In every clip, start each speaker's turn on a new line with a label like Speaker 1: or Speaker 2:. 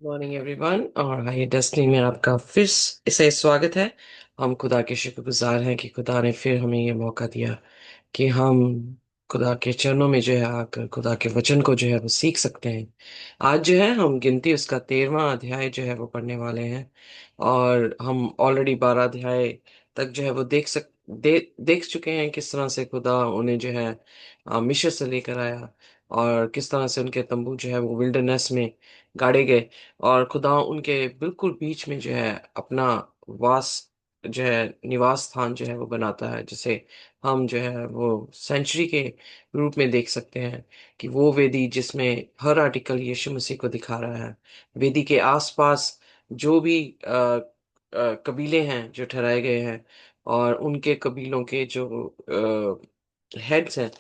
Speaker 1: Morning everyone और हाय destiny में आपका फिर से स्वागत है। हम खुदा के शुक्रगुजार हैं कि खुदा ने फिर हमें ये मौका दिया कि हम खुदा के चरणों में जो है आकर खुदा के वचन को जो है वो सीख सकते हैं। आज जो है हम गिनती उसका 13वां अध्याय जो है वो पढ़ने वाले हैं। और हम ऑलरेडी 12 अध्याय तक जो है वो देख चुके हैं किस तरह से खुदा उन्हें जो है मिस्र से लेकर आया और किस तरह से उनके तंबू जो है वो विल्डरनेस में गाड़े गए। और खुदा उनके बिल्कुल बीच में जो है अपना वास जो है निवास स्थान जो है वो बनाता है, जिसे हम जो है वो सेंचुरी के रूप में देख सकते हैं कि वो वेदी जिसमें हर आर्टिकल यीशु मसीह को दिखा रहा है। वेदी के आसपास जो भी कबीले हैं जो ठहराए गए हैं और उनके कबीलों के जो हेड्स हैं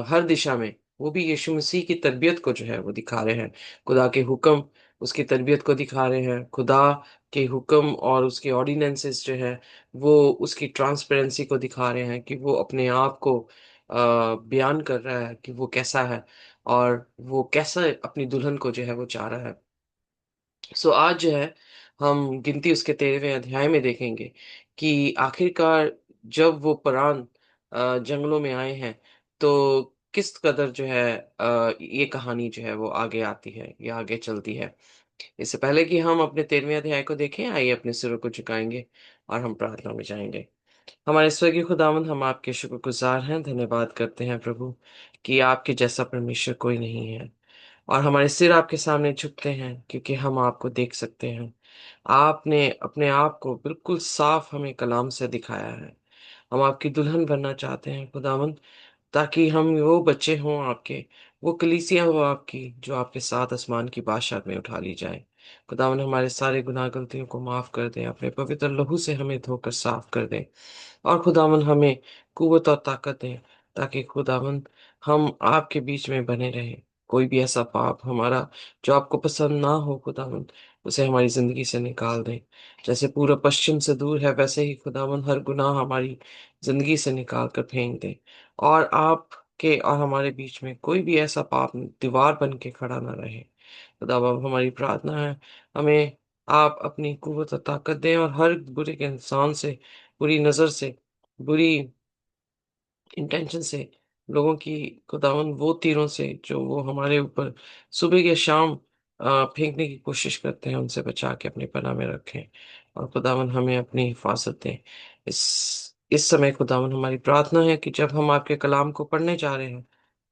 Speaker 1: हर दिशा में, वो भी यीशु मसीह की तरबियत को जो है वो दिखा रहे हैं। खुदा के हुक्म उसकी तरबियत को दिखा रहे हैं। खुदा के हुक्म और उसके ऑर्डिनेंसेस जो है वो उसकी ट्रांसपेरेंसी को दिखा रहे हैं कि वो अपने आप को बयान कर रहा है कि वो कैसा है और वो कैसा अपनी दुल्हन को जो है वो चाह रहा है। सो आज जो है हम गिनती उसके 13वें अध्याय में देखेंगे कि आखिरकार जब वो परान जंगलों में आए हैं तो किस कदर जो है ये कहानी जो है वो आगे आती है या आगे चलती है। इससे पहले कि हम अपने 13वें अध्याय को देखें, आइए अपने सिरों को झुकाएंगे और हम प्रार्थना में जाएंगे। हमारे स्वर्गीय खुदावंद, हम आपके शुक्रगुजार हैं, धन्यवाद करते हैं प्रभु कि आपके जैसा परमेश्वर कोई नहीं है। और हमारे सिर आपके सामने झुकते हैं क्योंकि हम आपको देख सकते हैं। आपने अपने आप को बिल्कुल साफ हमें कलाम से दिखाया है। हम आपकी दुल्हन बनना चाहते हैं खुदावंद, ताकि हम वो बच्चे हों आपके, वो कलीसिया हो आपकी जो आपके साथ आसमान की बादशाह में उठा ली जाए। खुदावंद हमारे सारे गुनाह गलतियों को माफ कर दें, अपने पवित्र लहू से हमें धोकर साफ कर दें। और खुदावंद हमें कुव्वत और ताकत दें, ताकि खुदावंद हम आपके बीच में बने रहें। कोई भी ऐसा पाप हमारा जो आपको पसंद ना हो खुदावंद, उसे हमारी जिंदगी से निकाल दें। जैसे पूरा पश्चिम से दूर है, वैसे ही खुदावंद हर गुनाह हमारी जिंदगी से निकाल कर फेंक दें। और आपके और हमारे बीच में कोई भी ऐसा पाप दीवार बन के खड़ा ना रहे। खुदावंद हमारी प्रार्थना है, हमें आप अपनी कुव्वत और ताकत दें और हर बुरे के इंसान से, बुरी नजर से, बुरी इंटेंशन से, लोगों की खुदावन वो तीरों से जो वो हमारे ऊपर सुबह या शाम फेंकने की कोशिश करते हैं, उनसे बचा के अपनी पनाह में रखें। और खुदावन हमें अपनी हिफाजत दें। इस समय खुदावन हमारी प्रार्थना है कि जब हम आपके कलाम को पढ़ने जा रहे हैं,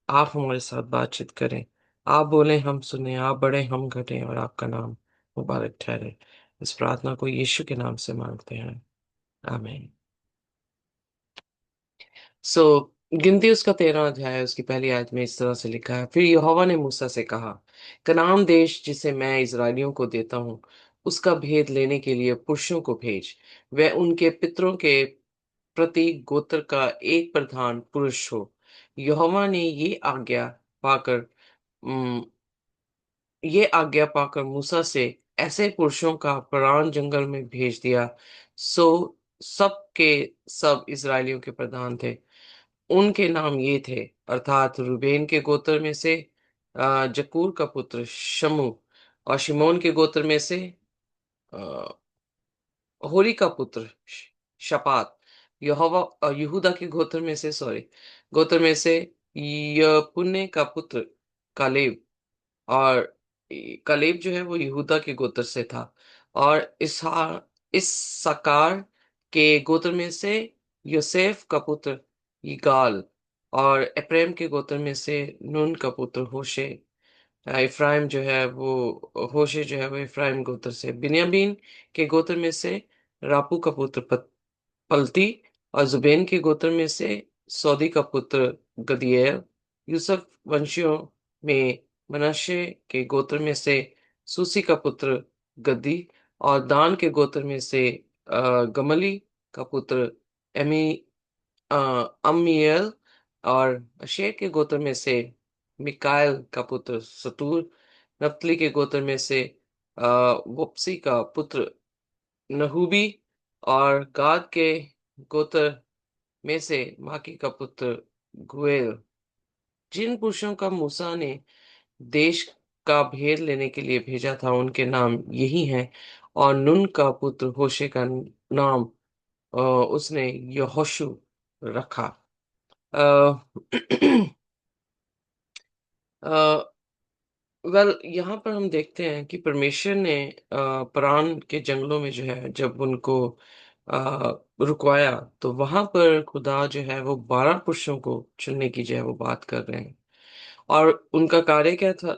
Speaker 1: आप हमारे साथ बातचीत करें। आप बोलें हम सुने, आप बढ़ें हम घटें और आपका नाम मुबारक ठहरे। इस प्रार्थना को यीशु के नाम से मांगते हैं, आमीन। सो गिनती उसका 13वां अध्याय है, उसकी पहली आयत में इस तरह से लिखा है, फिर यहोवा ने मूसा से कहा, कनान देश जिसे मैं इस्राएलियों को देता हूँ, उसका भेद लेने के लिए पुरुषों को भेज। वह उनके पितरों के प्रति गोत्र का एक प्रधान पुरुष हो। यहोवा ने पाकर ये आज्ञा पाकर मूसा से ऐसे पुरुषों का प्राण जंगल में भेज दिया। सो सब के सब इस्राएलियों के प्रधान थे। उनके नाम ये थे, अर्थात रूबेन के गोत्र में से जकूर का पुत्र शमू, और शिमोन के गोत्र में से अ, होरी का पुत्र शपात, यहूदा के गोत्र में से यपुन्ने का पुत्र कालेब। और कालेब जो है वो यहूदा के गोत्र से था। और इस सकार के गोत्र में से योसेफ का पुत्र यिगाल, और एप्रैम के गोत्र में से नून का पुत्र होशे। इफ्राइम जो है वो होशे जो है वो इफ्राइम गोत्र से। बिन्यामीन के गोत्र में से रापू का पुत्र पलती, और जुबैन के गोत्र में से सौदी का पुत्र गदीएल। यूसुफ वंशियों में मनश्शे के गोत्र में से सूसी का पुत्र गद्दी, और दान के गोत्र में से गमली का पुत्र एमी अ, अम्मीएल, और अशेर के गोत्र में से मिकाएल का पुत्र सतूर। नप्तली के गोत्र में से वप्सी का पुत्र नहूबी, और गाद के गोत्र में से माकी का पुत्र गुएल। जिन पुरुषों का मूसा ने देश का भेद लेने के लिए भेजा था उनके नाम यही हैं। और नून का पुत्र होशे का नाम उसने यहोशू रखा। वेल यहाँ पर हम देखते हैं कि परमेश्वर ने परान के जंगलों में जो है जब उनको रुकवाया, तो वहां पर खुदा जो है वो 12 पुरुषों को चुनने की जो है वो बात कर रहे हैं। और उनका कार्य क्या था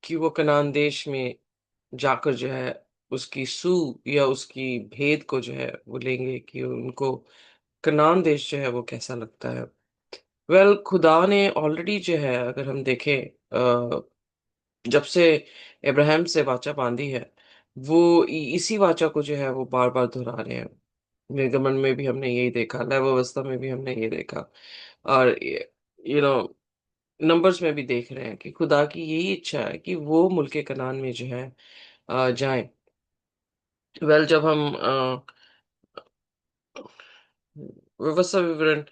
Speaker 1: कि वो कनान देश में जाकर जो है उसकी या उसकी भेद को जो है वो लेंगे कि उनको कनान देश जो है वो कैसा लगता है। वेल खुदा ने ऑलरेडी जो है अगर हम देखें जब से अब्राहम से वाचा बांधी है, वो इसी वाचा को जो है वो बार बार दोहरा रहे हैं। निर्गमन में भी हमने यही देखा, लय व्यवस्था में भी हमने ये देखा, और नो नंबर्स में भी देख रहे हैं कि खुदा की यही इच्छा है कि वो मुल्क कनान में जो है जाएं। वेल जब हम व्यवस्था विवरण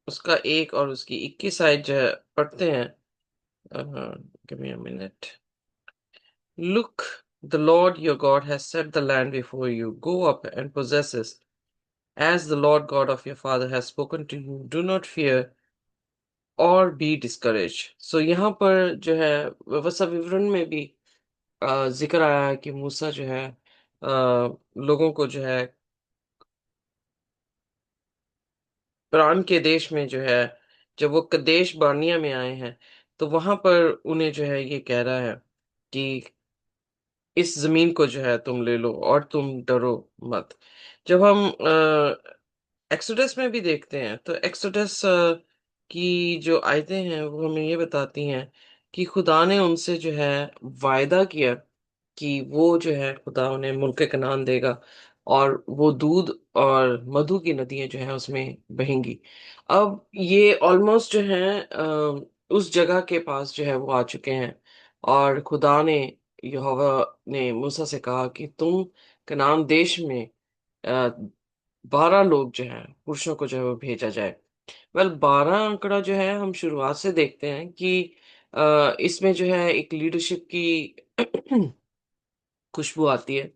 Speaker 1: उसका 1 और उसकी 21 आयत जो है पढ़ते हैं। Give me a minute. Look, the Lord your God has set the land before you. Go up and possess it, as the Lord God of your father has spoken to you. Do not fear or be discouraged. So यहाँ पर जो है व्यवस्था विवरण में भी जिक्र आया है कि मूसा जो है लोगों को जो है प्राण के देश में जो है जब वो कदेश बार्निया में आए हैं, तो वहां पर उन्हें जो है ये कह रहा है कि इस जमीन को जो है तुम ले लो और तुम डरो मत। जब हम एक्सोडस में भी देखते हैं तो एक्सोडस की जो आयतें हैं वो हमें ये बताती हैं कि खुदा ने उनसे जो है वायदा किया कि वो जो है खुदा उन्हें मुल्क कनान देगा, और वो दूध और मधु की नदियां जो है उसमें बहेंगी। अब ये ऑलमोस्ट जो है उस जगह के पास जो है वो आ चुके हैं। और खुदा ने यहोवा ने मूसा से कहा कि तुम कनान देश में 12 लोग जो हैं पुरुषों को जो है वो भेजा जाए। वेल 12 आंकड़ा जो है हम शुरुआत से देखते हैं कि इसमें जो है एक लीडरशिप की खुशबू आती है,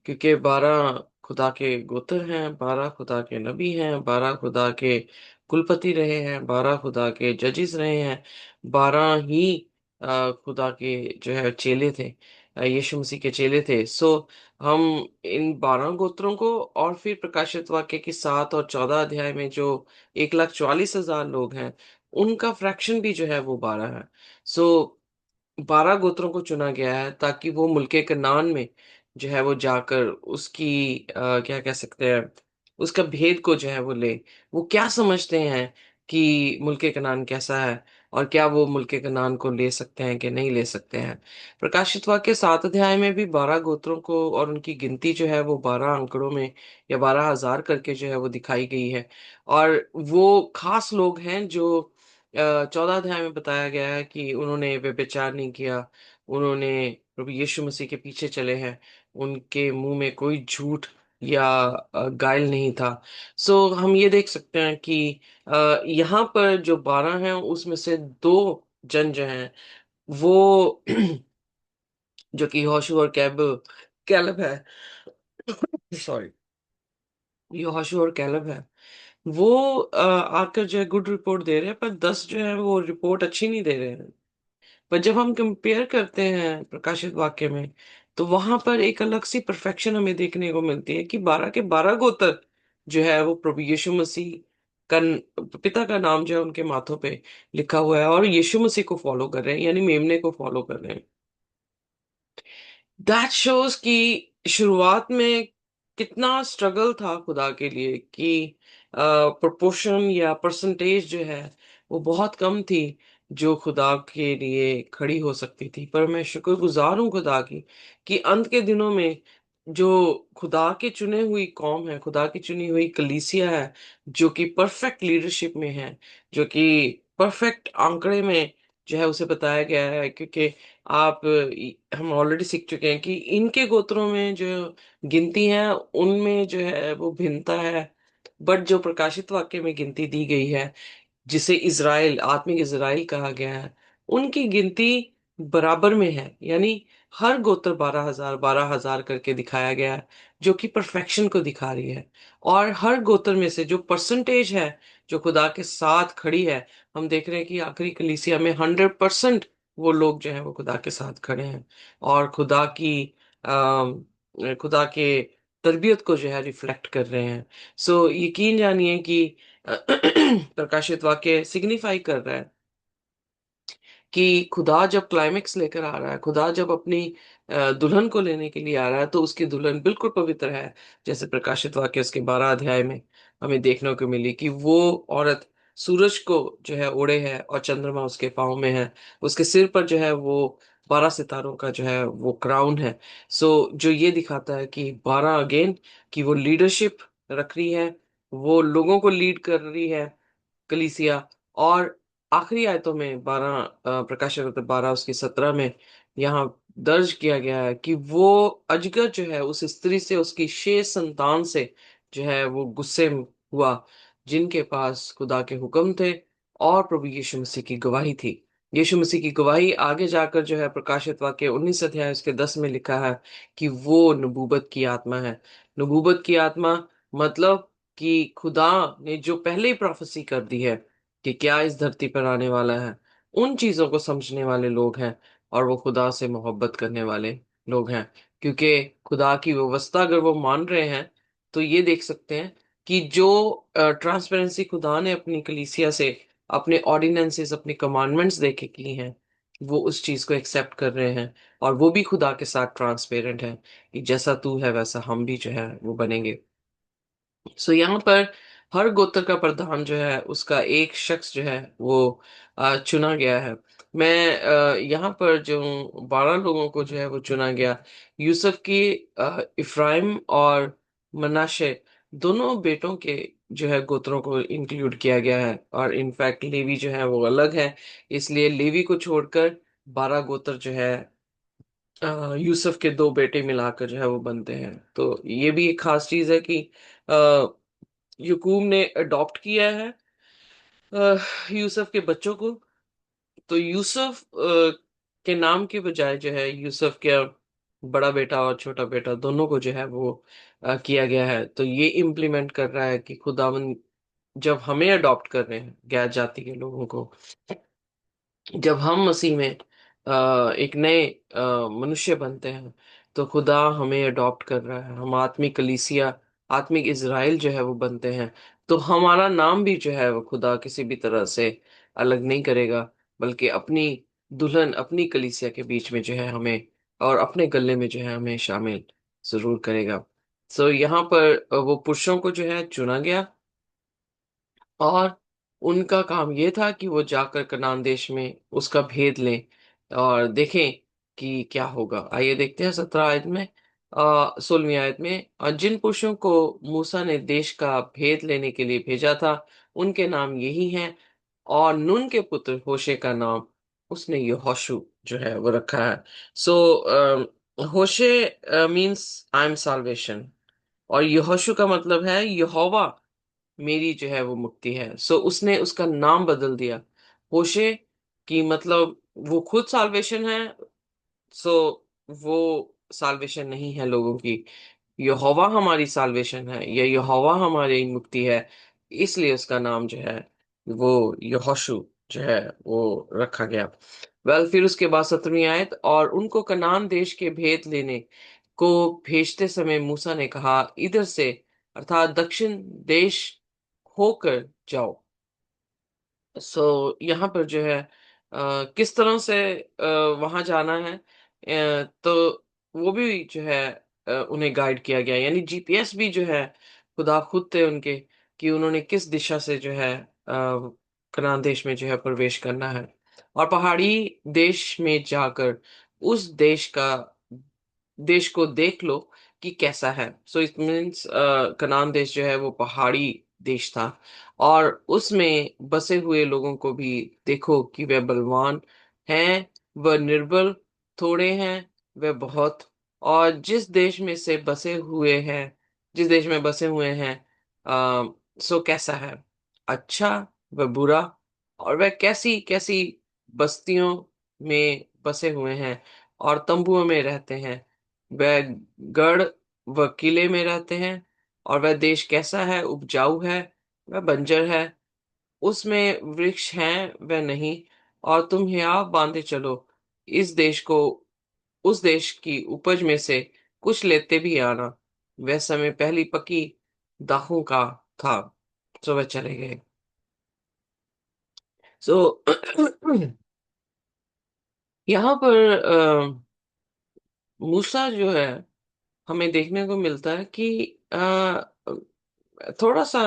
Speaker 1: क्योंकि 12 खुदा के गोत्र हैं, 12 खुदा के नबी हैं, 12 खुदा के कुलपति रहे हैं, 12 खुदा के जजेस रहे हैं, 12 ही खुदा के जो है चेले थे, यीशु मसीह के चेले थे। सो हम इन 12 गोत्रों को और फिर प्रकाशित वाक्य की 7 और 14 अध्याय में जो 1,44,000 लोग हैं, उनका फ्रैक्शन भी जो है वो 12 है। सो 12 गोत्रों को चुना गया है ताकि वो मुल्के कनान में जो है वो जाकर उसकी क्या कह सकते हैं, उसका भेद को जो है वो ले। वो क्या समझते हैं कि मुल्के कनान कैसा है, और क्या वो मुल्के कनान को ले सकते हैं कि नहीं ले सकते हैं। प्रकाशित वाक्य 7 अध्याय में भी 12 गोत्रों को और उनकी गिनती जो है वो 12 अंकड़ों में या 12,000 करके जो है वो दिखाई गई है। और वो खास लोग हैं जो 14 अध्याय में बताया गया है कि उन्होंने व्यभिचार नहीं किया, उन्होंने प्रभु यीशु मसीह के पीछे चले हैं, उनके मुंह में कोई झूठ या गायल नहीं था। सो हम ये देख सकते हैं कि यहाँ पर जो 12 हैं उसमें से 2 जन जो हैं वो जो कि यहोशू और कैलब है। सॉरी, यहोशू और कैलब है। वो आकर जो है गुड रिपोर्ट दे रहे हैं, पर 10 जो है वो रिपोर्ट अच्छी नहीं दे रहे हैं। पर जब हम कंपेयर करते हैं प्रकाशित वाक्य में, तो वहां पर एक अलग सी परफेक्शन हमें देखने को मिलती है कि 12 के 12 गोत्र जो है वो प्रभु यीशु मसीह का पिता का नाम जो है उनके माथों पे लिखा हुआ है और यीशु मसीह को फॉलो कर रहे हैं, यानी मेमने को फॉलो कर रहे हैं। दैट शोज कि शुरुआत में कितना स्ट्रगल था खुदा के लिए कि प्रोपोर्शन या परसेंटेज जो है वो बहुत कम थी जो खुदा के लिए खड़ी हो सकती थी। पर मैं शुक्रगुजार हूँ खुदा की कि अंत के दिनों में जो खुदा की चुने हुई कौम है, खुदा की चुनी हुई कलीसिया है, जो कि परफेक्ट लीडरशिप में है, जो कि परफेक्ट आंकड़े में जो है उसे बताया गया है। क्योंकि हम ऑलरेडी सीख चुके हैं कि इनके गोत्रों में जो गिनती है उनमें जो है वो भिन्नता है। बट जो प्रकाशित वाक्य में गिनती दी गई है, जिसे इज़राइल आत्मिक इज़राइल कहा गया है, उनकी गिनती बराबर में है, यानी हर गोत्र 12,000 करके दिखाया गया है, जो कि परफेक्शन को दिखा रही है। और हर गोत्र में से जो परसेंटेज है जो खुदा के साथ खड़ी है, हम देख रहे हैं कि आखिरी कलीसिया में 100% वो लोग जो है वो खुदा के साथ खड़े हैं और खुदा के तरबियत को जो है रिफ्लेक्ट कर रहे हैं। सो यकीन जानिए कि प्रकाशित वाक्य सिग्निफाई कर रहा है कि खुदा जब क्लाइमेक्स लेकर आ रहा है, खुदा जब अपनी दुल्हन को लेने के लिए आ रहा है, तो उसकी दुल्हन बिल्कुल पवित्र है। जैसे प्रकाशित वाक्य उसके 12 अध्याय में हमें देखने को मिली कि वो औरत सूरज को जो है ओढ़े है और चंद्रमा उसके पाँव में है। उसके सिर पर जो है वो 12 सितारों का जो है वो क्राउन है। सो जो ये दिखाता है कि 12 अगेन कि वो लीडरशिप रख रही है, वो लोगों को लीड कर रही है कलीसिया। और आखिरी आयतों में 12 प्रकाशित वाक्य 12 उसकी 17 में यहाँ दर्ज किया गया है कि वो अजगर जो है उस स्त्री से, उसकी शेष संतान से जो है वो गुस्से में हुआ, जिनके पास खुदा के हुक्म थे और प्रभु यीशु मसीह की गवाही थी। यीशु मसीह की गवाही आगे जाकर जो है प्रकाशित वाक्य 19 अध्याय उसके 10 में लिखा है कि वो नबूवत की आत्मा है। नबूवत की आत्मा मतलब कि खुदा ने जो पहले ही प्रोफेसी कर दी है कि क्या इस धरती पर आने वाला है, उन चीजों को समझने वाले लोग हैं और वो खुदा से मोहब्बत करने वाले लोग हैं। क्योंकि खुदा की व्यवस्था अगर वो मान रहे हैं, तो ये देख सकते हैं कि जो ट्रांसपेरेंसी खुदा ने अपनी कलीसिया से, अपने ऑर्डिनेंसेस, अपने कमांडमेंट्स देके की हैं, वो उस चीज को एक्सेप्ट कर रहे हैं और वो भी खुदा के साथ ट्रांसपेरेंट है कि जैसा तू है वैसा हम भी जो है वो बनेंगे। सो यहाँ पर हर गोत्र का प्रधान जो है उसका एक शख्स जो है वो चुना गया है। मैं यहाँ पर जो 12 लोगों को जो है वो चुना गया, यूसुफ की इफ्राइम और मनाशे दोनों बेटों के जो है गोत्रों को इंक्लूड किया गया है। और इनफैक्ट लेवी जो है वो अलग है, इसलिए लेवी को छोड़कर 12 गोत्र जो है यूसुफ के दो बेटे मिलाकर जो है वो बनते हैं। तो ये भी एक खास चीज है कि यकूब ने अडॉप्ट किया है यूसुफ के बच्चों को। तो यूसुफ के नाम के बजाय जो है यूसुफ के बड़ा बेटा और छोटा बेटा दोनों को जो है वो किया गया है। तो ये इम्प्लीमेंट कर रहा है कि खुदावन जब हमें अडॉप्ट कर रहे हैं गैर जाति के लोगों को, जब हम मसीह में एक नए मनुष्य बनते हैं, तो खुदा हमें अडॉप्ट कर रहा है, हम आत्मिक कलीसिया, आत्मिक इज़राइल जो है वो बनते हैं। तो हमारा नाम भी जो है वो खुदा किसी भी तरह से अलग नहीं करेगा, बल्कि अपनी दुल्हन, अपनी कलीसिया के बीच में जो है हमें, और अपने गले में जो है हमें शामिल जरूर करेगा। सो यहाँ पर वो पुरुषों को जो है चुना गया और उनका काम ये था कि वो जाकर कनान देश में उसका भेद लें और देखें कि क्या होगा। आइए देखते हैं 17 आयत में, 16वीं आयत में, जिन पुरुषों को मूसा ने देश का भेद लेने के लिए भेजा था, उनके नाम यही हैं। और नून के पुत्र होशे का नाम उसने यहोशू जो है वो रखा है। सो होशे मीन्स आई एम साल्वेशन, और यहोशू का मतलब है यहोवा मेरी जो है वो मुक्ति है। सो उसने उसका नाम बदल दिया। होशे की मतलब वो खुद साल्वेशन है। सो वो साल्वेशन नहीं है लोगों की, यहोवा हमारी साल्वेशन है, या यहोवा हमारी मुक्ति है। इसलिए उसका नाम जो है वो यहोशू जो है वो रखा गया। फिर उसके बाद 17वीं आयत, और उनको कनान देश के भेद लेने को भेजते समय मूसा ने कहा, इधर से अर्थात दक्षिण देश होकर जाओ। यहाँ पर जो है किस तरह से वहां जाना है, तो वो भी जो है उन्हें गाइड किया गया, यानी जीपीएस भी जो है खुदा खुद थे उनके, कि उन्होंने किस दिशा से जो है कनान देश में जो है प्रवेश करना है। और पहाड़ी देश में जाकर उस देश को देख लो कि कैसा है। सो इट मीन्स कनान देश जो है वो पहाड़ी देश था, और उसमें बसे हुए लोगों को भी देखो कि वे बलवान हैं, वह निर्बल थोड़े हैं, वे बहुत। और जिस देश में बसे हुए हैं, सो कैसा है, अच्छा व बुरा, और वह कैसी कैसी बस्तियों में बसे हुए हैं और तंबुओं में रहते हैं। वह गढ़ व किले में रहते हैं। और वह देश कैसा है? उपजाऊ है, वह बंजर है, उसमें वृक्ष हैं वह नहीं। और तुम हियाव बांधे चलो इस देश को, उस देश की उपज में से कुछ लेते भी आना। वह समय पहली पकी दाखों का था। सो वह चले गए। सो यहाँ पर मूसा जो है, हमें देखने को मिलता है कि थोड़ा सा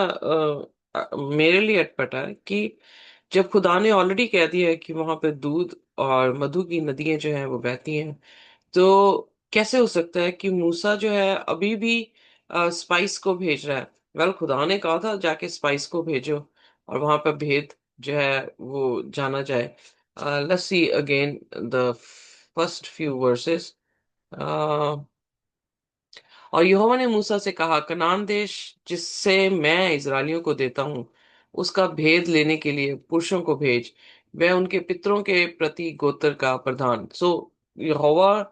Speaker 1: मेरे लिए अटपटा है कि जब खुदा ने ऑलरेडी कह दिया है कि वहां पे दूध और मधु की नदियां जो हैं वो बहती हैं, तो कैसे हो सकता है कि मूसा जो है अभी भी स्पाइस को भेज रहा है? वेल, खुदा ने कहा था जाके स्पाइस को भेजो और वहां पर भेद जो है वो जाना जाए। Let's see again the first few versus. और यहोवा ने मूसा से कहा, कनान देश जिससे मैं इजरायलियों को देता हूँ, उसका भेद लेने के लिए पुरुषों को भेज। वह उनके पितरों के प्रति गोत्र का प्रधान। सो यहोवा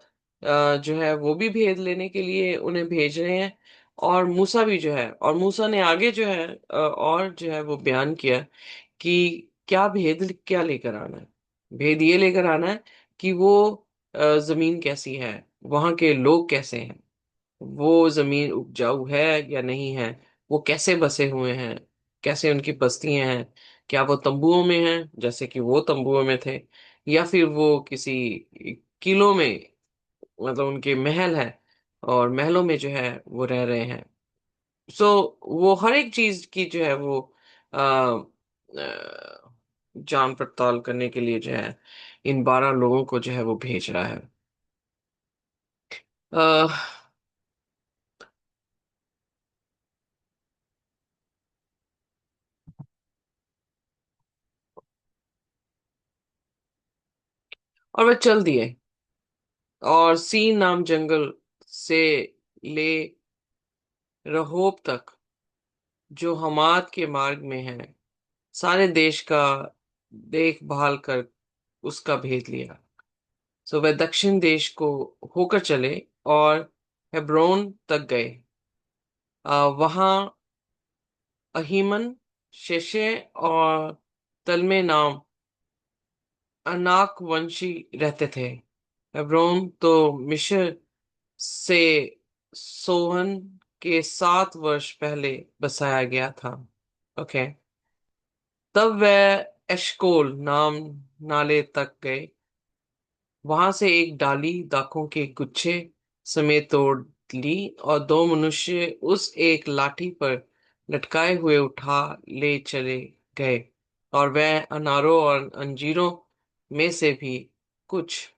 Speaker 1: जो है वो भी भेद लेने के लिए उन्हें भेज रहे हैं। और मूसा भी जो है, और मूसा ने आगे जो है और जो है वो बयान किया कि क्या भेद क्या लेकर आना है। भेद ये लेकर आना है कि वो जमीन कैसी है, वहां के लोग कैसे हैं, वो जमीन उपजाऊ है या नहीं है, वो कैसे बसे हुए हैं, कैसे उनकी बस्तियां हैं, क्या वो तंबुओं में हैं जैसे कि वो तंबुओं में थे, या फिर वो किसी किलों में, मतलब उनके महल है और महलों में जो है वो रह रहे हैं। सो वो हर एक चीज की जो है वो जान पड़ताल करने के लिए जो है इन 12 लोगों को जो है वो भेज रहा है। अ, और वह चल दिए और सीन नाम जंगल से ले रहोब तक, जो हमाद के मार्ग में है, सारे देश का देखभाल कर उसका भेद लिया। सो वे दक्षिण देश को होकर चले और हेब्रोन तक गए। वहां अहीमन, शेशे और तलमे नाम अनाक वंशी रहते थे। हेब्रोन तो मिस्र से सोहन के 7 वर्ष पहले बसाया गया था। ओके। तब वह एशकोल नाम नाले तक गए। वहां से एक डाली दाखों के गुच्छे समेत तोड़ ली और दो मनुष्य उस एक लाठी पर लटकाए हुए उठा ले चले गए। और वह अनारों और अंजीरों में से भी कुछ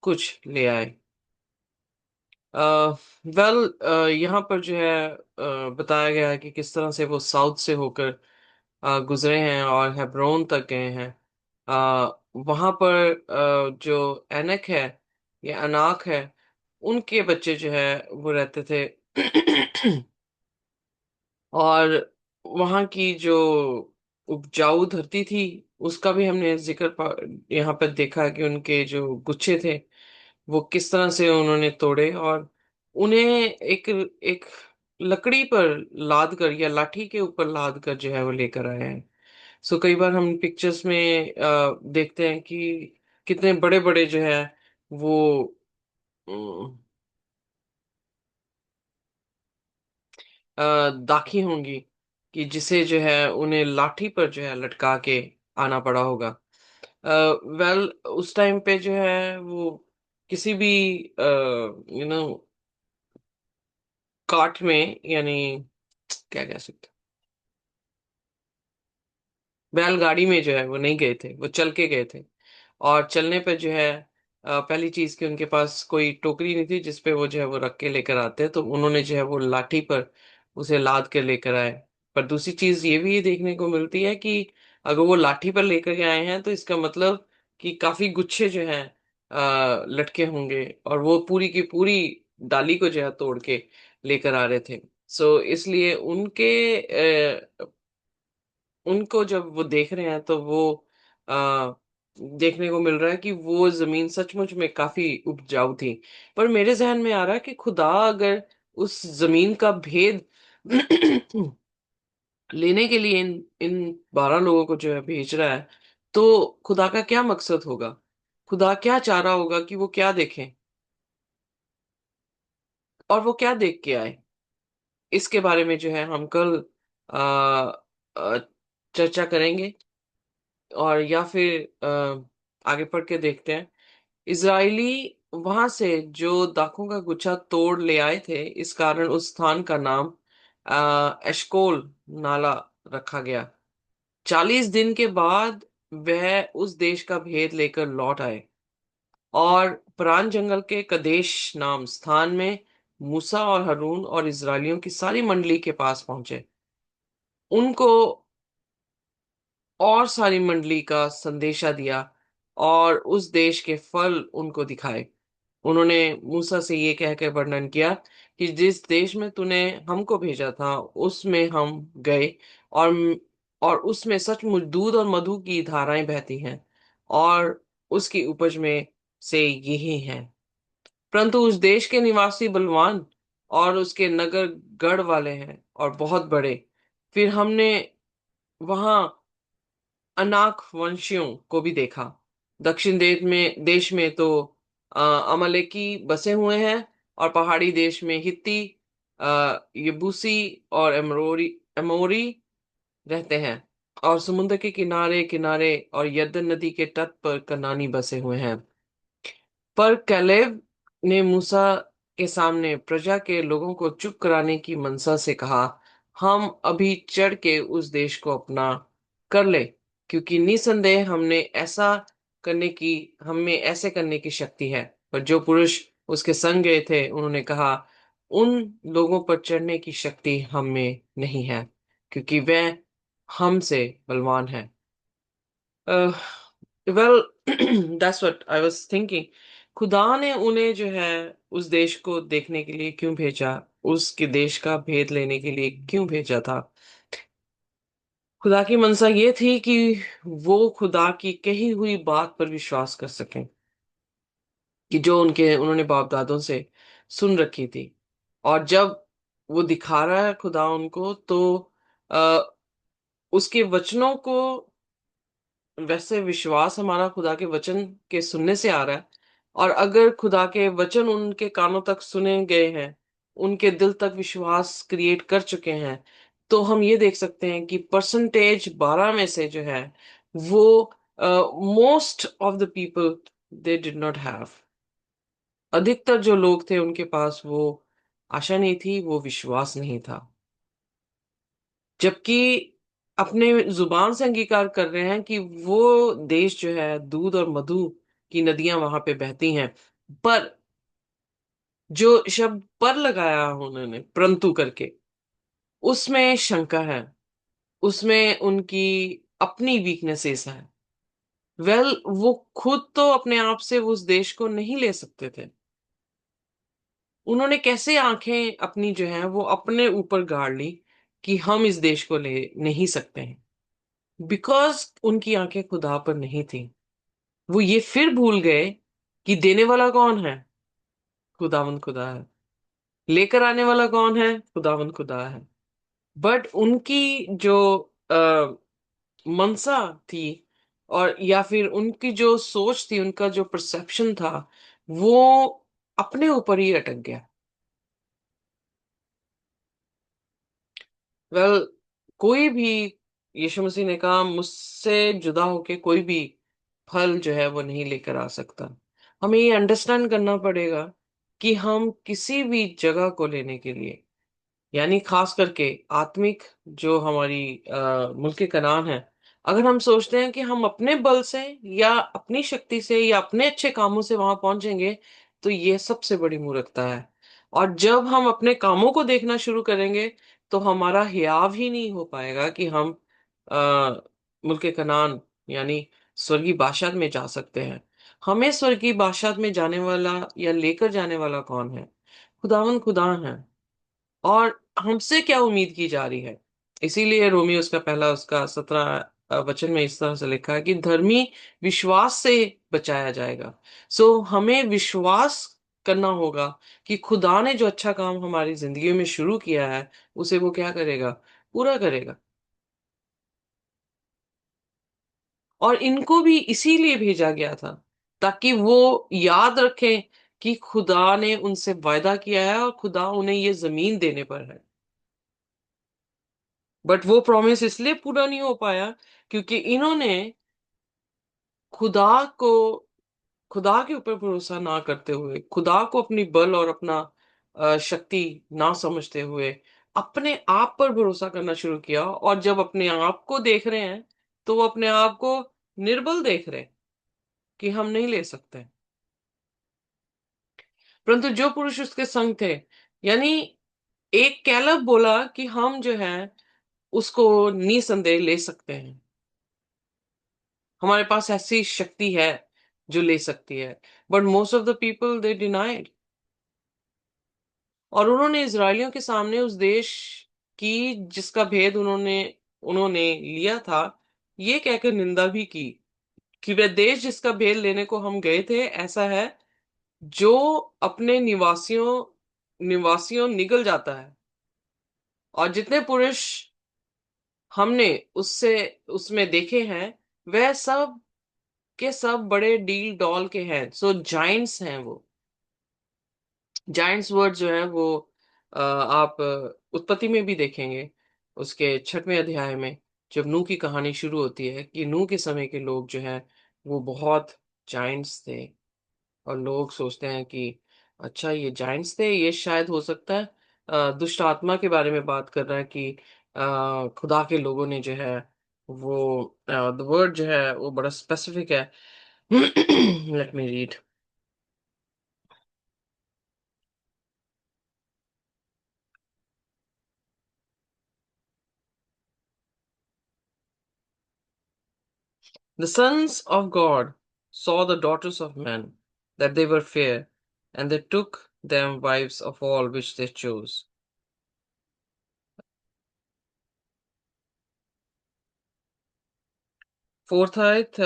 Speaker 1: कुछ ले आए। वेल, यहाँ पर जो है बताया गया है कि किस तरह से वो साउथ से होकर गुजरे हैं और हेब्रोन तक गए हैं। वहां पर जो एनक है या अनाक है, उनके बच्चे जो है वो रहते थे। और वहां की जो उपजाऊ धरती थी उसका भी हमने जिक्र यहाँ पर देखा कि उनके जो गुच्छे थे वो किस तरह से उन्होंने तोड़े और उन्हें एक एक लकड़ी पर लाद कर या लाठी के ऊपर लाद कर जो है वो लेकर आए हैं। सो कई बार हम पिक्चर्स में देखते हैं कि कितने बड़े बड़े जो है वो दाखी होंगी कि जिसे जो है उन्हें लाठी पर जो है लटका के आना पड़ा होगा। वेल, उस टाइम पे जो है वो किसी भी यू नो काट में, यानी क्या कह सकते, बैलगाड़ी में जो है वो नहीं गए थे, वो चल के गए थे। और चलने पे जो है पहली चीज कि उनके पास कोई टोकरी नहीं थी जिसपे वो जो है वो रख के लेकर आते, तो उन्होंने जो है वो लाठी पर उसे लाद के लेकर आए। पर दूसरी चीज ये भी देखने को मिलती है कि अगर वो लाठी पर लेकर के आए हैं तो इसका मतलब कि काफी गुच्छे जो हैं लटके होंगे और वो पूरी की पूरी डाली को जो है तोड़ के लेकर आ रहे थे। सो इसलिए उनको जब वो देख रहे हैं तो वो देखने को मिल रहा है कि वो जमीन सचमुच में काफी उपजाऊ थी। पर मेरे जहन में आ रहा है कि खुदा अगर उस जमीन का भेद लेने के लिए इन इन 12 लोगों को जो है भेज रहा है, तो खुदा का क्या मकसद होगा? खुदा क्या चाह रहा होगा कि वो क्या देखें और वो क्या देख के आए? इसके बारे में जो है हम कल आ, आ, चर्चा करेंगे। और या फिर आगे पढ़ के देखते हैं। इजराइली वहां से जो दाखों का गुच्छा तोड़ ले आए थे, इस कारण उस स्थान का नाम एशकोल नाला रखा गया। 40 दिन के बाद वह उस देश का भेद लेकर लौट आए और परान जंगल के कदेश नाम स्थान में मूसा और हारून और इजरायलियों की सारी मंडली के पास पहुंचे। उनको और सारी मंडली का संदेशा दिया और उस देश के फल उनको दिखाए। उन्होंने मूसा से ये कहकर वर्णन किया कि जिस देश में तूने हमको भेजा था उसमें हम गए, और और उसमें सचमुच दूध और मधु की धाराएं बहती हैं, और उसकी उपज में से यही हैं। परंतु उस देश के निवासी बलवान और उसके नगर गढ़ वाले हैं और बहुत बड़े। फिर हमने वहां अनाक वंशियों को भी देखा। दक्षिण देश में तो अमालेकी बसे हुए हैं, और पहाड़ी देश में हित्ती, यबूसी और एमोरी रहते हैं, और समुद्र के किनारे किनारे और यरदन नदी के तट पर कनानी बसे हुए हैं। पर कैलेब ने मूसा के सामने प्रजा के लोगों को चुप कराने की मनसा से कहा, हम अभी चढ़ के उस देश को अपना कर ले, क्योंकि निसंदेह हमें ऐसे करने की शक्ति है। पर जो पुरुष उसके संग गए थे उन्होंने कहा, उन लोगों पर चढ़ने की शक्ति हम में नहीं है, क्योंकि वह हमसे बलवान है। Well, that's what I was thinking. खुदा ने उन्हें जो है उस देश को देखने के लिए क्यों भेजा? उसके देश का भेद लेने के लिए क्यों भेजा था? खुदा की मनसा ये थी कि वो खुदा की कही हुई बात पर विश्वास कर सकें, कि जो उनके उन्होंने बाप दादों से सुन रखी थी। और जब वो दिखा रहा है खुदा उनको, तो आ, उसके वचनों को, वैसे विश्वास हमारा खुदा के वचन के सुनने से आ रहा है। और अगर खुदा के वचन उनके कानों तक सुने गए हैं, उनके दिल तक विश्वास क्रिएट कर चुके हैं, तो हम ये देख सकते हैं कि परसेंटेज 12 में से जो है वो most of the people they did not have, अधिकतर जो लोग थे उनके पास वो आशा नहीं थी, वो विश्वास नहीं था। जबकि अपने जुबान से अंगीकार कर रहे हैं कि वो देश जो है दूध और मधु की नदियां वहां पे बहती हैं। पर जो शब्द पर लगाया उन्होंने परंतु करके, उसमें शंका है, उसमें उनकी अपनी वीकनेसेस हैं। वो खुद तो अपने आप से उस देश को नहीं ले सकते थे। उन्होंने कैसे आंखें अपनी जो है वो अपने ऊपर गाड़ ली कि हम इस देश को ले नहीं सकते हैं? बिकॉज उनकी आंखें खुदा पर नहीं थी। वो ये फिर भूल गए कि देने वाला कौन है? खुदावंद खुदा है। लेकर आने वाला कौन है? खुदावंद खुदा है। बट उनकी जो आ, मनसा थी, और या फिर उनकी जो सोच थी, उनका जो परसेप्शन था, वो अपने ऊपर ही अटक गया। वेल, कोई भी, यीशु मसीह ने कहा, मुझसे जुदा होके कोई भी फल जो है वो नहीं लेकर आ सकता। हमें ये अंडरस्टैंड करना पड़ेगा कि हम किसी भी जगह को लेने के लिए, यानी खास करके आत्मिक जो हमारी मुल्क कनान है, अगर हम सोचते हैं कि हम अपने बल से या अपनी शक्ति से या अपने अच्छे कामों से वहां पहुंचेंगे, तो ये सबसे बड़ी मूर्खता है। और जब हम अपने कामों को देखना शुरू करेंगे, तो हमारा हियाव ही नहीं हो पाएगा कि हम आ, मुल्क कनान यानी स्वर्गीय बादशाह में जा सकते हैं। हमें स्वर्गीय बादशाह में जाने वाला या लेकर जाने वाला कौन है? खुदावन खुदा है। और हमसे क्या उम्मीद की जा रही है? इसीलिए रोमियो उसका पहला उसका 17 वचन में इस तरह से लिखा है कि धर्मी विश्वास से बचाया जाएगा। सो हमें विश्वास करना होगा कि खुदा ने जो अच्छा काम हमारी जिंदगी में शुरू किया है, उसे वो क्या करेगा? पूरा करेगा। और इनको भी इसीलिए भेजा गया था, ताकि वो याद रखें कि खुदा ने उनसे वायदा किया है और खुदा उन्हें ये ज़मीन देने पर है। बट वो प्रॉमिस इसलिए पूरा नहीं हो पाया क्योंकि इन्होंने खुदा को खुदा के ऊपर भरोसा ना करते हुए, खुदा को अपनी बल और अपना शक्ति ना समझते हुए, अपने आप पर भरोसा करना शुरू किया और जब अपने आप को देख रहे हैं, तो वो अपने आप को निर्बल देख रहे हैं कि हम नहीं ले सकते। परंतु जो पुरुष उसके संग थे, यानी एक कैलब बोला कि हम जो है उसको निसंदेह ले सकते हैं। हमारे पास ऐसी शक्ति है जो ले सकती है। But most of the people they denied. और उन्होंने इज़राइलियों के सामने उस देश की जिसका भेद उन्होंने उन्होंने लिया था, ये कहकर निंदा भी की कि वह देश जिसका भेद लेने को हम गए थे, ऐसा है जो अपने निवासियों निगल जाता है। और जितने पुरुष हमने उससे उसमें देखे हैं, वह सब के सब बड़े डील डॉल के हैं। सो जायंट्स हैं वो। जायंट्स वर्ड जो है वो आप उत्पत्ति में भी देखेंगे, उसके 6वें अध्याय में, जब नूह की कहानी शुरू होती है कि नूह के समय के लोग जो हैं, वो बहुत जायंट्स थे। और लोग सोचते हैं कि अच्छा ये जायंट्स थे, ये शायद हो सकता है दुष्ट आत्मा के बारे में बात कर रहा है कि खुदा के लोगों ने जो है वो द वर्ड जो है वो बड़ा स्पेसिफिक है। Let me read. The sons of God saw the daughters of men, that they were fair, and they took them wives of all which they chose. Fourth आयत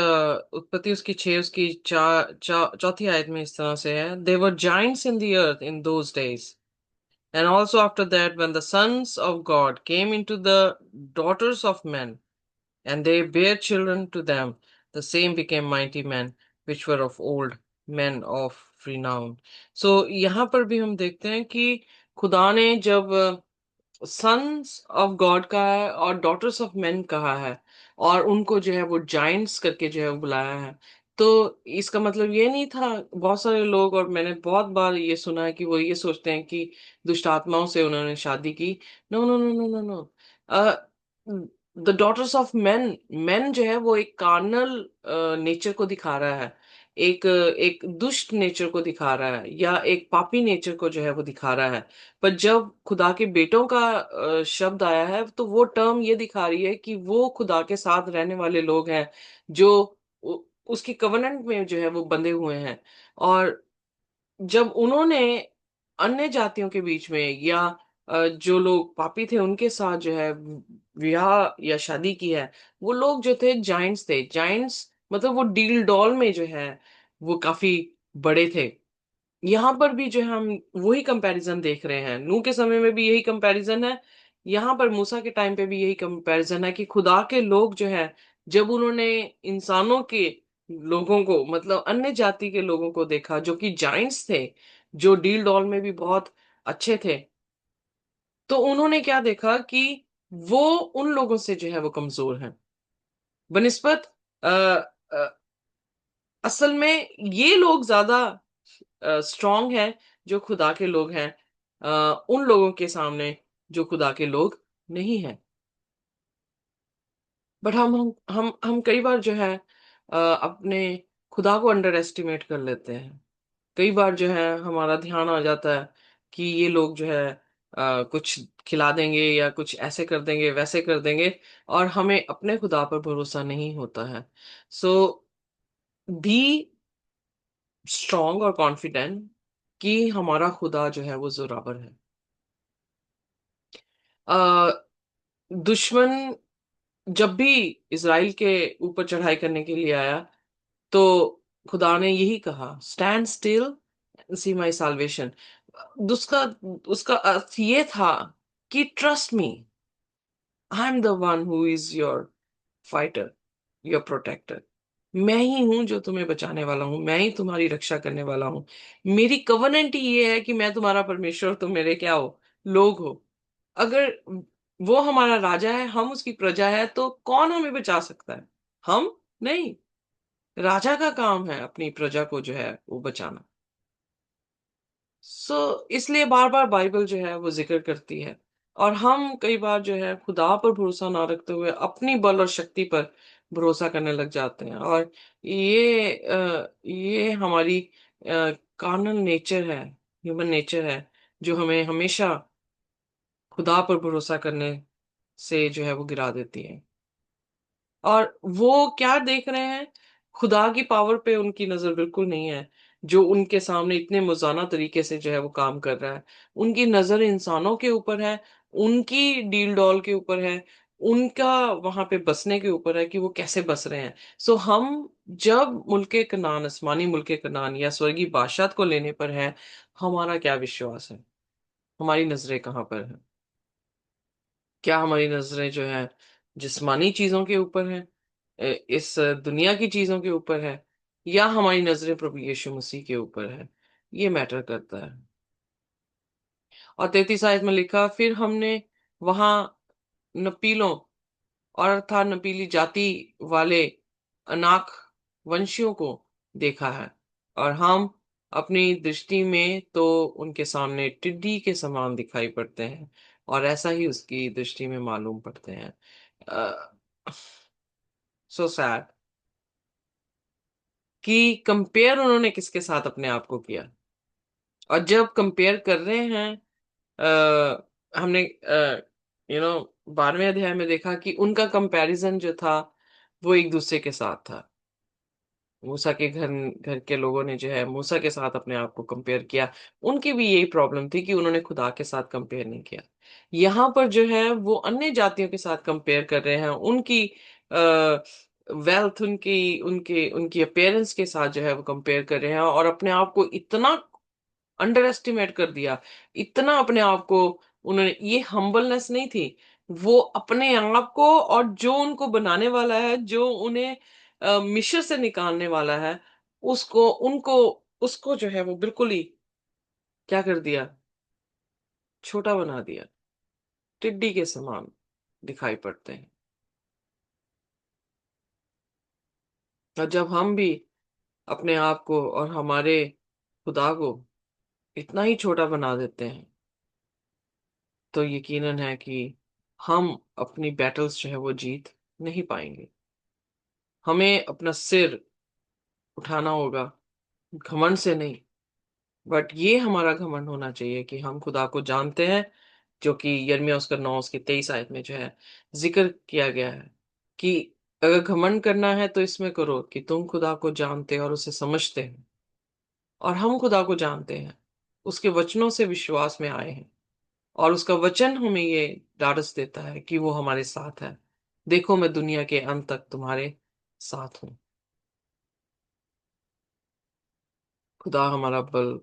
Speaker 1: उत्पत्ति उसकी 6 उसकी चौथी आयत में इस तरह से है, they were giants in the earth in those days. And also after that, when the sons of God came into the daughters of men, and they bare children to them, the same became mighty men, which were of old, men of renown. So यहाँ पर भी हम देखते हैं कि खुदा ने जब सन्स ऑफ गॉड का है और डॉटर्स ऑफ मेन कहा है और उनको जो है वो जायंट्स करके जो है वो बुलाया है, तो इसका मतलब ये नहीं था। बहुत सारे लोग, और मैंने बहुत बार ये सुना है कि वो ये सोचते हैं कि दुष्ट आत्माओं से उन्होंने शादी की। No no no no no no. The daughters of men, men जो है वो एक कार्नल नेचर को दिखा रहा है, एक दुष्ट नेचर को दिखा रहा है, या एक पापी नेचर को जो है वो दिखा रहा है। पर जब खुदा के बेटों का शब्द आया है, तो वो टर्म ये दिखा रही है कि वो खुदा के साथ रहने वाले लोग हैं, जो उसकी कवनेंट में जो है वो बंधे हुए हैं। और जब उन्होंने अन्य जातियों के बीच में या जो लोग पापी थे उनके साथ जो है विवाह या शादी की है, वो लोग जो थे जायंट्स थे। जायंट्स मतलब वो डील डॉल में जो है वो काफी बड़े थे। यहाँ पर भी जो है हम वही कंपैरिजन देख रहे हैं। नूह के समय में भी यही कंपैरिजन है। यहाँ पर मूसा के टाइम पे भी यही कंपैरिजन है कि खुदा के लोग जो है, जब उन्होंने इंसानों के लोगों को, मतलब अन्य जाति के लोगों को देखा जो कि जायंट्स थे, जो डील डॉल में भी बहुत अच्छे थे, तो उन्होंने क्या देखा कि वो उन लोगों से जो है वो कमजोर हैं बनिस्बत अ, अ, असल में ये लोग ज्यादा स्ट्रांग हैं जो खुदा के लोग हैं, उन लोगों के सामने जो खुदा के लोग नहीं हैं। बट हम कई बार जो है अपने खुदा को अंडर एस्टिमेट कर लेते हैं। कई बार जो है हमारा ध्यान आ जाता है कि ये लोग जो है कुछ खिला देंगे या कुछ ऐसे कर देंगे वैसे कर देंगे, और हमें अपने खुदा पर भरोसा नहीं होता है। सो बी स्ट्रांग और कॉन्फिडेंट कि हमारा खुदा जो है वो जोरावर है। अ, दुश्मन जब भी इसराइल के ऊपर चढ़ाई करने के लिए आया, तो खुदा ने यही कहा, stand still, see my salvation. उसका उसका अर्थ ये था कि trust me, I am the one who is your fighter, your protector. मैं ही हूं जो तुम्हें बचाने वाला हूं, मैं ही तुम्हारी रक्षा करने वाला हूं। मेरी कवनेंट ही ये है कि मैं तुम्हारा परमेश्वर, तुम मेरे क्या हो, लोग हो। अगर वो हमारा राजा है, हम उसकी प्रजा है, तो कौन हमें बचा सकता है? हम नहीं। राजा का काम है अपनी प्रजा को जो है वो बचाना। सो इसलिए बार बार बाइबल जो है वो जिक्र करती है। और हम कई बार जो है खुदा पर भरोसा ना रखते हुए अपनी बल और शक्ति पर भरोसा करने लग जाते हैं। और ये हमारी कार्नल नेचर है, ह्यूमन नेचर है, जो हमें हमेशा खुदा पर भरोसा करने से जो है वो गिरा देती है। और वो क्या देख रहे हैं? खुदा की पावर पे उनकी नजर बिल्कुल नहीं है, जो उनके सामने इतने मुजाना तरीके से जो है वो काम कर रहा है। उनकी नजर इंसानों के ऊपर है, उनकी डील डॉल के ऊपर है, उनका वहां पे बसने के ऊपर है कि वो कैसे बस रहे हैं। सो हम जब मुल्के कनान, आसमानी मुल्के कनान या स्वर्गीय बादशाहत को लेने पर है, हमारा क्या विश्वास है? हमारी नजरें कहाँ पर है? क्या हमारी नजरें जो है जिस्मानी चीजों के ऊपर है, इस दुनिया की चीजों के ऊपर है, या हमारी नजरें प्रभु यीशु मसीह के ऊपर है? ये मैटर करता है। और 33 आयत में लिखा, फिर हमने वहां नपीलों, और अर्थात नपीली जाति वाले अनाक वंशियों को देखा है, और हम अपनी दृष्टि में तो उनके सामने टिड्डी के समान दिखाई पड़ते हैं, और ऐसा ही उसकी दृष्टि में मालूम पड़ते हैं। सो सैड कि कंपेयर उन्होंने किसके साथ अपने आप को किया। और जब कंपेयर कर रहे हैं, हमने 12वें अध्याय में देखा कि उनका कंपैरिजन जो था वो एक दूसरे के साथ था। मूसा के घर घर के लोगों ने जो है मूसा के साथ अपने आप को कंपेयर किया। उनकी भी यही प्रॉब्लम थी कि उन्होंने खुदा के साथ कंपेयर नहीं किया। यहाँ पर जो है वो अन्य जातियों के साथ कंपेयर कर रहे हैं, उनकी वेल्थ, उनकी उनके उनकी अपीयरेंस के साथ जो है वो कंपेयर कर रहे हैं, और अपने आप को इतना अंडर एस्टिमेट कर दिया, इतना अपने आप को उन्होंने, ये हम्बलनेस नहीं थी, वो अपने आप को और जो उनको बनाने वाला है, जो उन्हें मिस्र से निकालने वाला है, उसको उनको उसको जो है वो बिल्कुल ही क्या कर दिया, छोटा बना दिया। टिड्डी के समान दिखाई पड़ते हैं। और जब हम भी अपने आप को और हमारे खुदा को इतना ही छोटा बना देते हैं, तो यकीनन है कि हम अपनी बैटल्स जो है वो जीत नहीं पाएंगे। हमें अपना सिर उठाना होगा, घमंड से नहीं, बट ये हमारा घमंड होना चाहिए कि हम खुदा को जानते हैं, जो कि यिर्मयाह उसका 9 उसके 23 आयत में जो है जिक्र किया गया है कि अगर घमंड करना है तो इसमें करो कि तुम खुदा को जानते और उसे समझते हैं। और हम खुदा को जानते हैं, उसके वचनों से विश्वास में आए हैं, और उसका वचन हमें ये ढाढ़स देता है कि वो हमारे साथ है। देखो, मैं दुनिया के अंत तक तुम्हारे साथ हूं। खुदा हमारा बल,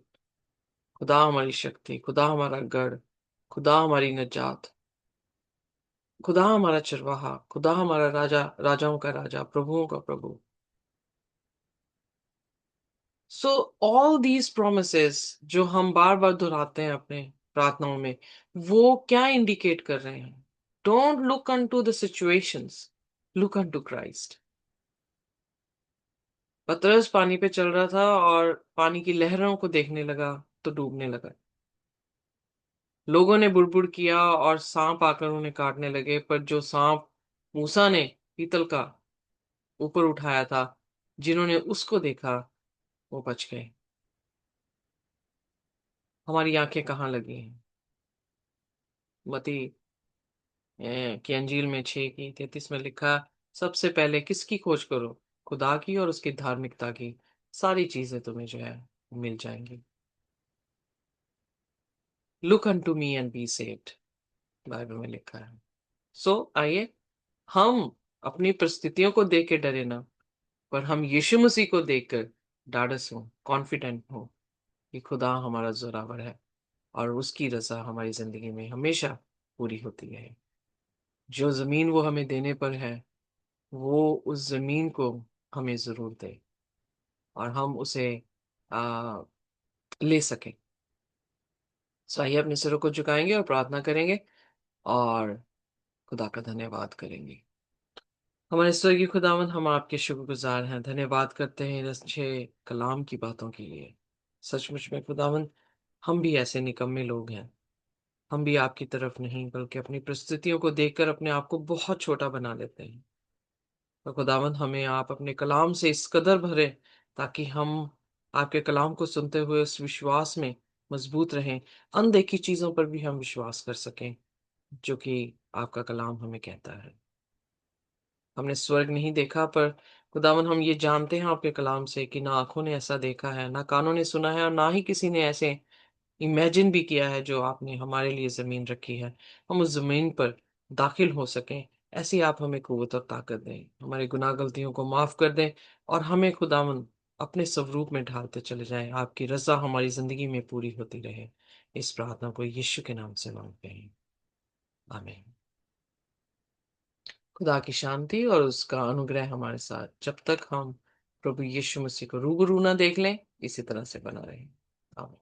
Speaker 1: खुदा हमारी शक्ति, खुदा हमारा गढ़, खुदा हमारी निजात, खुदा हमारा चरवाहा, खुदा हमारा राजा, राजाओं का राजा, प्रभुओं का प्रभु। सो ऑल दीज प्रोमिसेस जो हम बार बार दोहराते हैं अपने प्रार्थनाओं में, वो क्या इंडिकेट कर रहे हैं? Don't look unto the situations, look unto Christ. पतरस पानी पे चल रहा था और पानी की लहरों को देखने लगा तो डूबने लगा। लोगों ने बुड़बुड़ किया और सांप आकर उन्हें काटने लगे, पर जो सांप मूसा ने पीतल का ऊपर उठाया था, जिन्होंने उसको देखा वो बच गए। हमारी आंखें कहाँ लगी हैं? मती की अंजील में 6 की 33 में लिखा, सबसे पहले किसकी खोज करो? खुदा की और उसकी धार्मिकता की, सारी चीजें तुम्हें जो है मिल जाएंगी। Look unto me and be saved, Bible में लिखा है। सो आइए हम अपनी परिस्थितियों को देख के डरे ना, पर हम यीशु मसीह को देखकर ढाढ़स हों, कॉन्फिडेंट हों कि खुदा हमारा ज़ोरावर है और उसकी रज़ा हमारी ज़िंदगी में हमेशा पूरी होती रहे। जो ज़मीन वो हमें देने पर है, वो उस ज़मीन को हमें ज़रूर दे और हम उसे अ, ले सकें। सो आइए अपने सिरों को झुकाएँगे और प्रार्थना करेंगे और खुदा का धन्यवाद करेंगे। हमारे स्वर्गीय खुदावंद, हम आपके शुक्रगुज़ार हैं, धन्यवाद करते हैं इन अच्छे कलाम की बातों के लिए। सचमुच में खुदावंद, हम भी ऐसे निकम्मे लोग हैं। हम भी आपकी तरफ नहीं बल्कि अपनी परिस्थितियों को देखकर अपने आप को बहुत छोटा बना लेते हैं। तो खुदावंद, हमें आप अपने कलाम से इस कदर भरें ताकि हम आपके कलाम को सुनते हुए उस विश्वास में मजबूत रहें, अनदेखी चीज़ों पर भी हम विश्वास कर सकें, जो कि आपका कलाम हमें कहता है। हमने स्वर्ग नहीं देखा, पर खुदावन हम ये जानते हैं आपके कलाम से कि ना आँखों ने ऐसा देखा है, ना कानों ने सुना है और ना ही किसी ने ऐसे इमेजिन भी किया है जो आपने हमारे लिए ज़मीन रखी है। हम उस ज़मीन पर दाखिल हो सकें, ऐसी आप हमें क़ुव्वत और ताकत दें। हमारी गुनाह गलतियों को माफ़ कर दें और हमें खुदावन अपने स्वरूप में ढालते चले जाएँ। आपकी रज़ा हमारी ज़िंदगी में पूरी होती रहे। इस प्रार्थना को यीशु के नाम से माँगते हैं। आमीन। खुदा की शांति और उसका अनुग्रह हमारे साथ जब तक हम प्रभु यीशु मसीह को रूबरू ना देख लें, इसी तरह से बना रहे। आमीन।